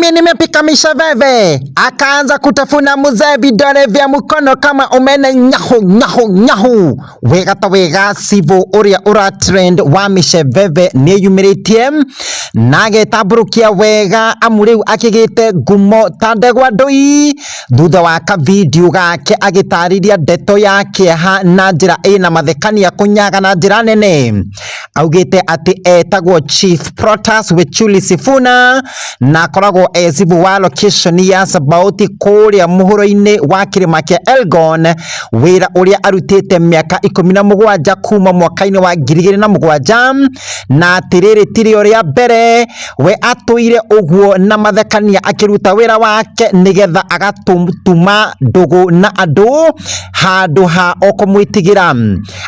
Mimi nimepika Misheveve. Akaanza kutafuna mzee vidole vya mkono kama umene nyahu. Wega ta wega Cibu uria ura trend wa Misheveve ni yumiritie. Nage taburukia wega amuriu akigite gumo tandegwa ndoi. Thutha wa ka video gake agitariria ndeto yake ha na njira ina mathekania kunyaga na njira nene. Augite ati etagwo Chief Protas Wechuli Sifuna na koragwo Cibu wa location ya Sabauti kuria muhuro-ini wa kirima kia Elgon, wira uria arutite miaka 17 kuma mwaka-ini wa 2007 na tiriri tiri uria mbere we atuire uguo na mathekania akiruta wira wake nigetha agatuma ndugu na andu handu ha okumwitigira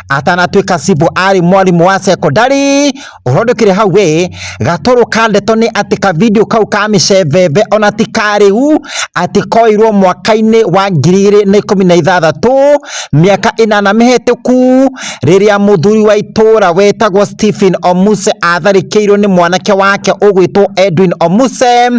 atanatuika Cibu ari mwalimu wa sekondari urondokire hau we gatoro ka Ndeto ni ati ka video kau ka Misheveve ona tikariu ati koirwo mwaka-ini wa 2016 miaka 8 mihituku riria muthuri wa itura wetagwo Stephen Omuse atharikirwo ni mwanake wake ugwitwo Edwin Omuse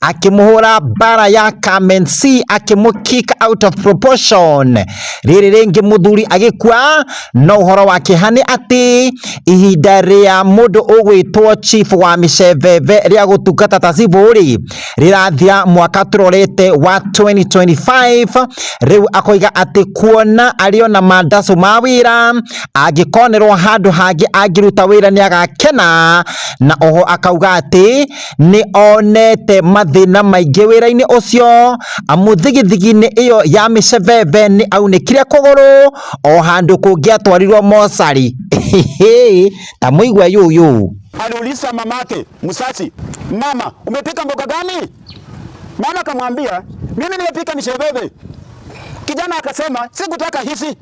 akimuhura bara ya Kamensi akimukick out of proportion. Riri ringi muthuri agikua no uhoro wake hani ati ihinda ria mundu ugwitwo Chief wa Misheveve ria gutungata ta Cibu ri rirathia mwaka turorete wa 2025 riu akoiga ati kuona ariona mandaso ma wira agikonerwo handu hangi angiruta wira ni agakena na oho akauga ati ni onete mathina maingi wira-ini ucio amuthigithigi-ini iyo ya Misheveve ni aunikire kuguru o handu kungiatwarirwo mochari ta muigwa yuyu. Aliuliza mamake Musasi, mama umepika mboga gani? Mama akamwambia mimi nimepika Misheveve. Kijana akasema sikutaka hizi,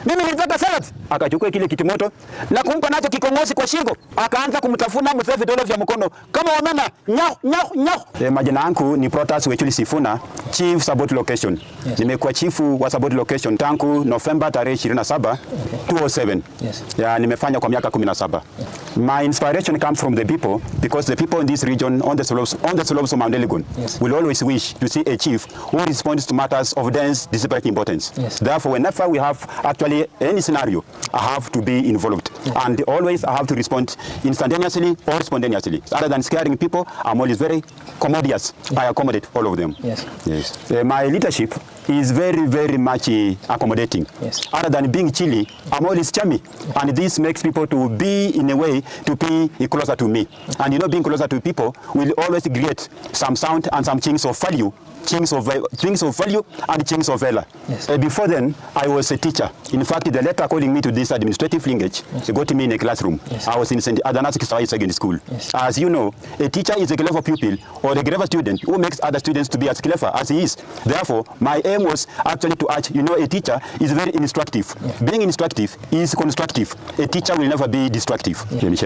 mimi nilitaka salad. Akachukua kile kitimoto na kumpa nacho kikongozi kwa shingo, akaanza kumtafuna mzee vidole vya mkono kama wamena nyau. Majina yangu ni Protas Wechuli Sifuna, Chief Saboti Location. Yes. Nimekuwa chifu wa Saboti Location tangu November tarehe 27, 2007. Yes. Ya nimefanya kwa miaka 17. Yes. My inspiration comes from the people because the people in this region on the slopes of Mount Elgon, yes, will always wish to see a chief who responds to matters of dense disparate importance. Yes. Therefore, whenever we have actually any scenario, I have to be involved. Yes. And always I have to respond instantaneously or spontaneously. Other than scaring people, I'm always very commodious. Yes. I accommodate all of them. Yes. Yes. My leadership is very, very much accommodating. Yes. Other than being chilly, I'm always chummy. Yes. And this makes people to be, in a way, to be closer to me. And you know, being closer to people will always create some sound and some chinks of value. Chinks of value and chinks of valor. Yes. Before then, I was a teacher. In fact, the letter calling me to this administrative linkage, yes, got me in a classroom. Yes. I was in St. Adana's Secondary School. Yes. As you know, a teacher is a clever pupil or a clever student who makes other students to be as clever as he is. Therefore, my aim was actually to urge, you know, a teacher is very instructive. Yes. Being instructive is constructive. A teacher will never be destructive. Yes.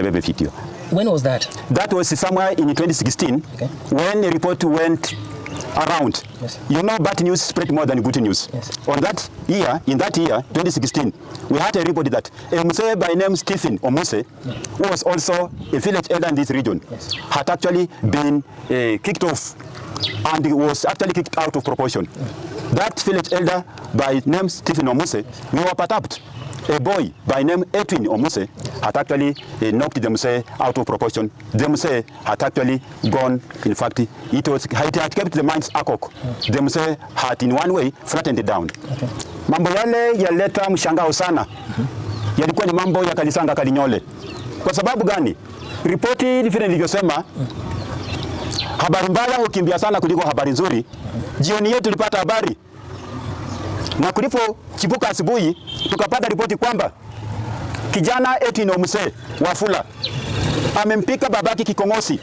When was that? That was somewhere in 2016, okay, when a report went around. Yes. You know, bad news spread more than good news. Yes. In that year, 2016, we had a report that a Muse by name Stephen Omuse, yes, who was also a village elder in this region, yes, had actually been kicked off and was actually kicked out of proportion. Yes. That village elder by name Stephen Omuse, yes, we were perturbed. A boy by name Edwin Omuse had actually knocked the Muse out of proportion. The Muse had actually gone, in fact, it had kept the mind's akok. The Muse had in one way flattened it down. Okay. Mambo yale yaleta mshangao sana. Yalikuwa ni mambo ya kalisanga kalinyole. Kwa sababu gani? Ripoti vile nilivyosema, habari mbaya hukimbia sana kuliko habari nzuri. Jioni yetu tulipata habari. Na kulipo chibuka asubuhi tukapata ripoti kwamba kijana Edwin Omuse Wafula amempika babaki kikongosi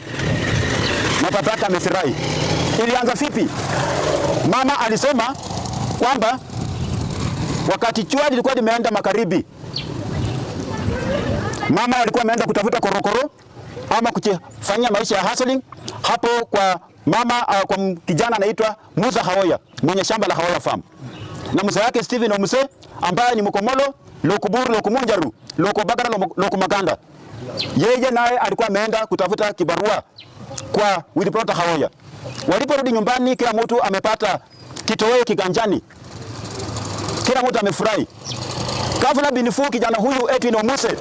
na babaki amesirai. Ilianza vipi? Mama alisema kwamba wakati jua lilikuwa limeenda magharibi, mama alikuwa ameenda kutafuta korokoro ama kufanya maisha ya hustling hapo kwa mama kwa kijana anaitwa Musa Haoya mwenye shamba la Haoya Farm. Na mzee wake Stephen Omuse ambaye ni Mkomolo, Lokuburu, Lokumunjaru, Lokobagara, Lokumaganda. Yeye naye alikuwa ameenda kutafuta kibarua kwa Wilprota Haoya. Waliporudi nyumbani, kila mtu amepata kitoweo kiganjani, kila mtu amefurahi. Ghafla binifu kijana huyu Edwin Omuse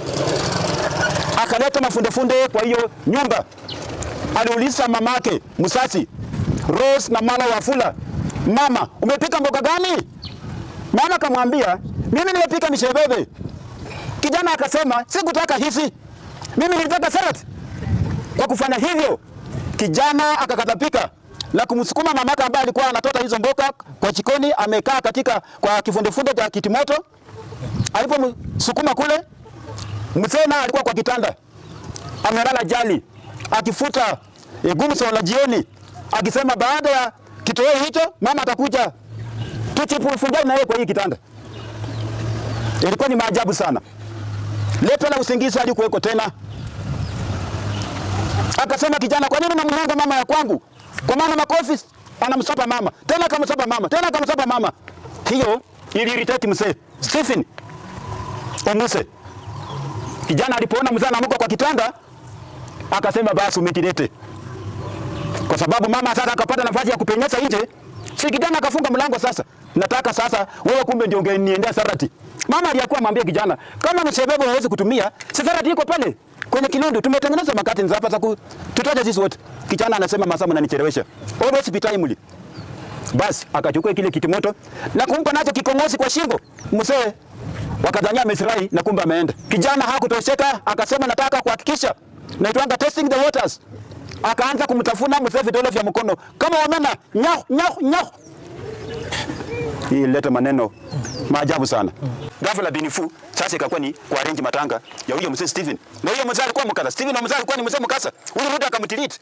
akaleta mafundefunde kwa hiyo nyumba. Aliuliza mamake Musasi Rose na Mala Wafula, mama, umepika mboga gani? Mama akamwambia, mimi nimepika misheveve. Kijana akasema, sikutaka hizi, mimi nilitaka salad. Kwa kufanya hivyo, kijana akakatapika na kumsukuma mamake ambaye alikuwa anatota hizo mboga kwa jikoni, amekaa katika kwa kifundefunde cha kitimoto. Alipomsukuma kule, mzee na alikuwa kwa kitanda amelala jali akifuta gumzo la jioni, akisema baada ya kitoweo hicho mama atakuja tuchipufunjani na yeye kwa hii kitanda. Ilikuwa ni maajabu sana. Leto la usingizi hadi kuweko tena. Akasema kijana, kwa nini unamnyanga mama ya kwangu? Kwa maana makofi anamsapa mama. Tena akamsapa mama. Tena akamsapa mama. Hiyo iliirritate mzee Stephen Omuse. Kijana alipoona mzee anaamka kwa kitanda, akasema basi umekilete. Kwa sababu mama sasa akapata nafasi ya kupenyeza nje. Si kijana akafunga mlango sasa. Nataka sasa wewe kumbe ndio ungeniendea sarati. Mama aliyakuwa mwambie kijana, kama Misheveve hawezi kutumia, sarati iko pale kwenye kilondo. Tumetengeneza makati hapa za tutaje sisi wote. Kijana anasema masaa mnanichelewesha. Always be timely. Basi akachukua kile kitimoto na kumpa nacho kikongozi kwa shingo. Mzee wakadhania amefurahi na kumbe ameenda. Kijana hakutosheka, akasema nataka kuhakikisha naitwanga testing the waters. Akaanza kumtafuna mzee vidole vya mkono kama wamena nyah. Hii leta maneno maajabu sana. Ghafla binifu sasa ikakuwa ni kuarrange matanga ya huyo mzee Stephen. Na huyo mzee alikuwa mkasa. Stephen na mzee alikuwa ni mzee mkasa. Huyo mtu akamtiliti.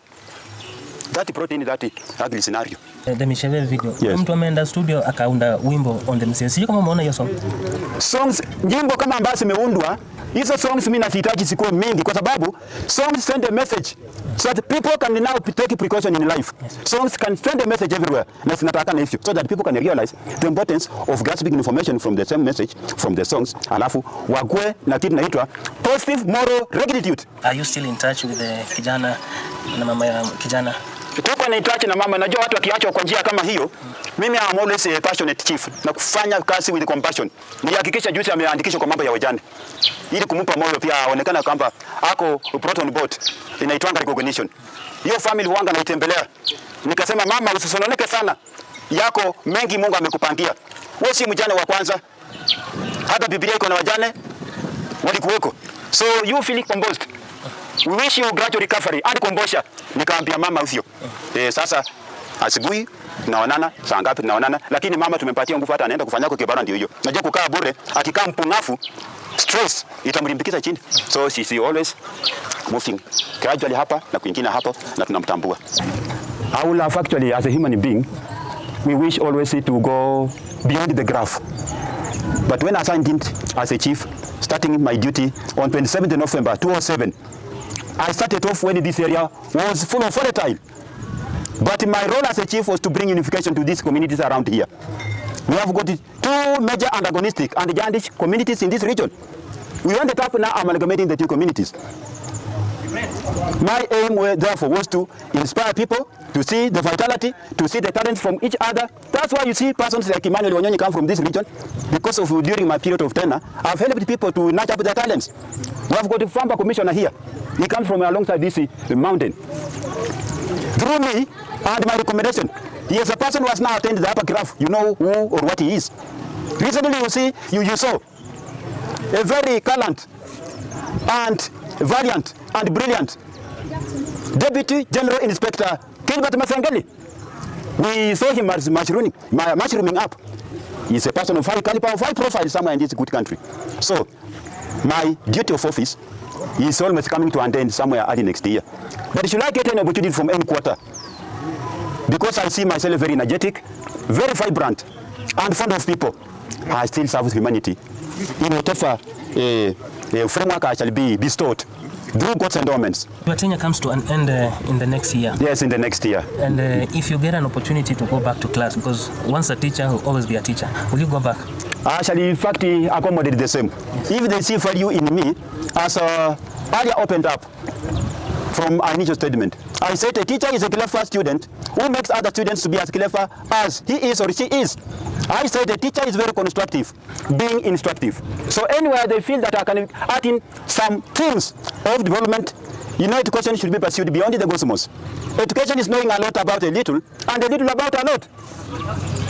That protein that ugly scenario. The Misheveve video. Yes. Mtu ameenda studio akaunda wimbo on the Misheveve. Sio kama umeona hiyo song. Songs nyimbo kama ambazo zimeundwa, hizo songs mimi nasihitaji sikuwe mingi kwa sababu songs send a message so that people can now take precaution in life. Yes. Songs can send a message everywhere. Na sinataka na hivyo so that people can realize the importance of grasping information from the same message from the songs, alafu wakue na kitu inaitwa positive moral rectitude. Are you still in touch with the kijana na mama ya kijana? Tuko na touch na mama. Najua watu wakiachwa kwa njia kama hiyo, mimi am always a passionate chief na kufanya kazi with compassion. Nilihakikisha juzi ameandikishwa kwa mambo ya wajane ili kumpa moyo pia aonekane kwamba ako proton boat inaitwanga recognition. Hiyo family huanga naitembelea. Nikasema mama, usisononeke sana, yako mengi Mungu amekupangia. Wewe si mjane wa kwanza, hata Biblia iko na wajane walikuweko, so you feel composed. We wish you gradual recovery and composure. Nikaambia mama hivyo. Sasa asubuhi tunaonana, saa ngapi tunaonana, lakini mama tumempatia nguvu hata anaenda kufanya kwa kibara ndio hiyo. Najua kukaa bure, akikaa mpungafu, stress itamlimbikiza chini. So she always moving gradually hapa na kwingine hapo na tunamtambua. Our life actually as a human being, we wish always to go beyond the graph. But when I assigned as a chief, starting my duty on 27th November 2007, I started off when this area was full of volatile. But my role as a chief was to bring unification to these communities around here. We have got two major antagonistic and gigantic communities in this region. We ended up now amalgamating the two communities. My aim therefore was to inspire people to see the vitality, to see the talents from each other. That's why you see persons like Emmanuel Wanyonyi come from this region. Because of during my period of tenure, I've helped people to nurture up their talents. We have got a farmer commissioner here. He comes from alongside this mountain. Through me and my recommendation, he is a person who has now attained the upper graph. You know who or what he is. Recently you see, you saw a very gallant and valiant and brilliant Deputy General Inspector Gilbert Masengeli. We saw him as mushrooming up. He's a person of high caliber, of high profile somewhere in this good country. So, my duty of office is almost coming to an end somewhere early next year. But should I get an opportunity from any quarter, because I see myself very energetic, very vibrant, and fond of people, I still serve humanity in whatever framework I shall be bestowed through God's endowments. Your tenure comes to an end in the next year. Yes, in the next year. And if you get an opportunity to go back to class, because once a teacher will always be a teacher, will you go back? I shall in fact accommodate the same. If they see value in me, as earlier opened up, from our initial statement. I said a teacher is a clever student who makes other students to be as clever as he is or she is. I said a teacher is very constructive, being instructive. So anywhere they feel that I can add in some things of development, education should be pursued beyond the cosmos. Education is knowing a lot about a little and a little about a lot.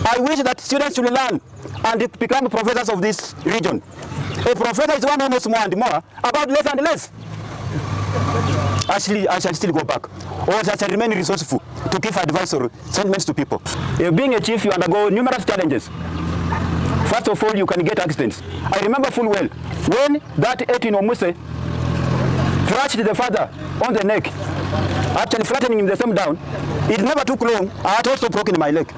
I wish that students should learn and become professors of this region. A professor is one who knows more and more about less and less. Actually, I shall still go back, or I shall remain resourceful to give advice or sentiments to people. Being a chief, you undergo numerous challenges. First of all, you can get accidents. I remember full well when that 18 Omuse thrashed the father on the neck, actually flattening him the same down. It never took long. I had also broken my leg.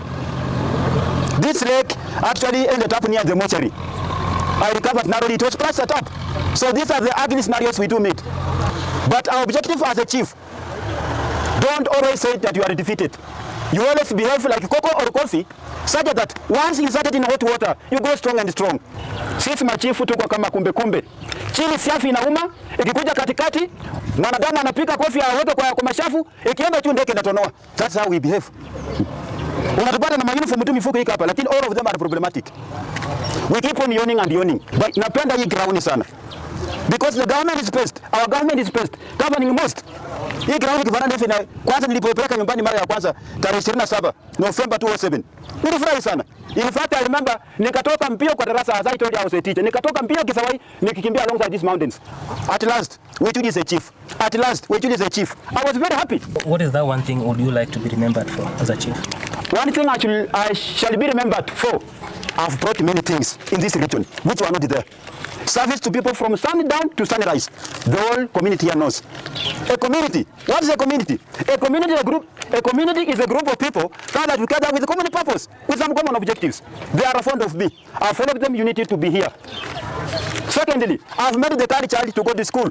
This leg actually ended up near the mortuary. I recovered narrowly. It was plastered up. So these are the ugly scenarios we do meet. But our objective as a chief, don't always say that you are defeated. You always behave like cocoa or coffee, such that once inserted in hot water, you go strong and strong. Sisi machifu tuko kama kumbe kumbe. Chini siafi inauma, ikikuja katikati, mwanadamu anapika kofi aweke kwa mashafu, ikienda tu ndeke inatonoa. That's how we behave. Unatupata na uniform tu mifuko hii hapa, lakini all of them are problematic. We keep on yawning and yawning. But napenda hii ground sana. Because the government is best. Our government is best. Governing most. Hii ground kifanana hivi na kwanza nilipopeleka nyumbani mara ya kwanza tarehe 27 November 2007. Nilifurahi sana. In fact, I remember nikatoka mbio kwa darasa as I told you I was a teacher. Nikatoka mbio Kisawai nikikimbia alongside these mountains. At last, Wechuji is a chief. At last, Wechuji is a chief. I was very happy. What is that one thing would you like to be remembered for as a chief? One thing I shall be remembered for. I've brought many things in this region which were not there. Service to people from sundown to sunrise. The whole community here knows. A community. What is a community? A community is a group of people gathered together with a common purpose, with some common objectives. They are fond of me. I followed them. You need to be here. Secondly, I've made the third child to go to school.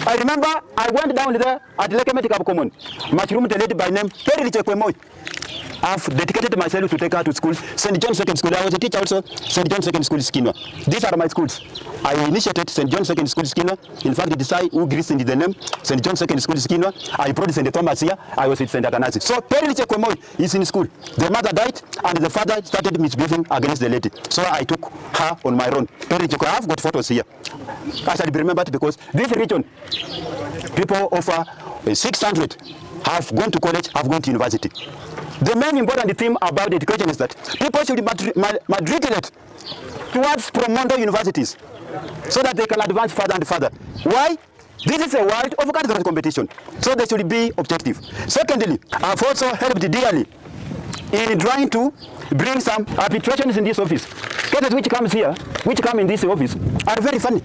I remember I went down there at Lake Medical Common. Mushroom lady by name Terry Chekwemoi. I've dedicated myself to take her to school. St. John's Second School. I was a teacher also. St. John's Second School, Skinner. These are my schools. I initiated St. John's Second School, Skinner. In fact, it is I who christened the name St. John's Second School, Skinner. I brought St. Thomas here. I was at St. Athanasi. So, Perry Chekwemoi is in school. The mother died, and the father started misbehaving against the lady. So, I took her on my own. Perry Chekwemoi, I have got photos here. I shall be remembered because this region, people over 600 have gone to college, have gone to university. The main important theme about education is that people should matriculate towards promoter universities so that they can advance further and further. Why? This is a world of cultural competition, so they should be objective. Secondly, I've also helped dearly in trying to bring some arbitrations in this office. Cases which come in this office are very funny.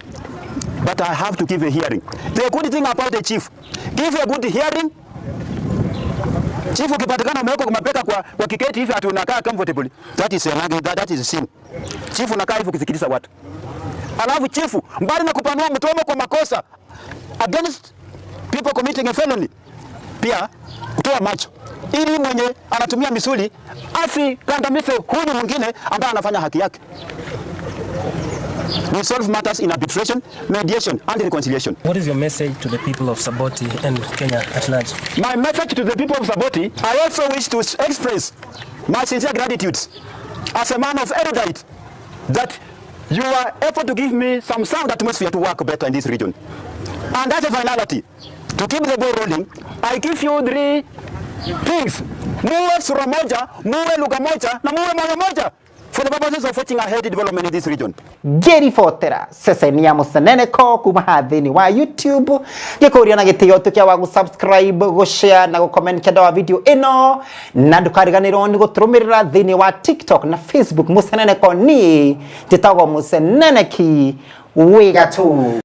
But I have to give a hearing. The good thing about the chief, give a good hearing. Chief ukipatikana umeweka kwa mapeka kwa kiketi hivi ati unakaa comfortably. That is a sin. Chief unakaa hivi ukisikiliza watu. Alafu chief mbali na kupanua mdomo kwa makosa against people committing a felony, pia kutoa macho ili mwenye anatumia misuli asikandamize huyu mwingine ambaye anafanya haki yake. We solve matters in arbitration, mediation, and reconciliation. What is your message to the people of Saboti and Kenya at large? My message to the people of Saboti, I also wish to express my sincere gratitude as a man of erudite that you are able to give me some sound atmosphere to work better in this region. And as a finality, to keep the ball rolling, I give you 3 things. Muwe sura moja, muwe lugha moja, na muwe moyo moja. For the purposes of watching ahead development in this region. Geri fotera sasa ni amusanene ko kuma hathini wa YouTube gikuria na gitio tukia wa subscribe go share na go comment kada wa video ino na ndukariganirwo ni guturumirira thini wa TikTok na Facebook musanene ko ni titago musanene ki wiga tu.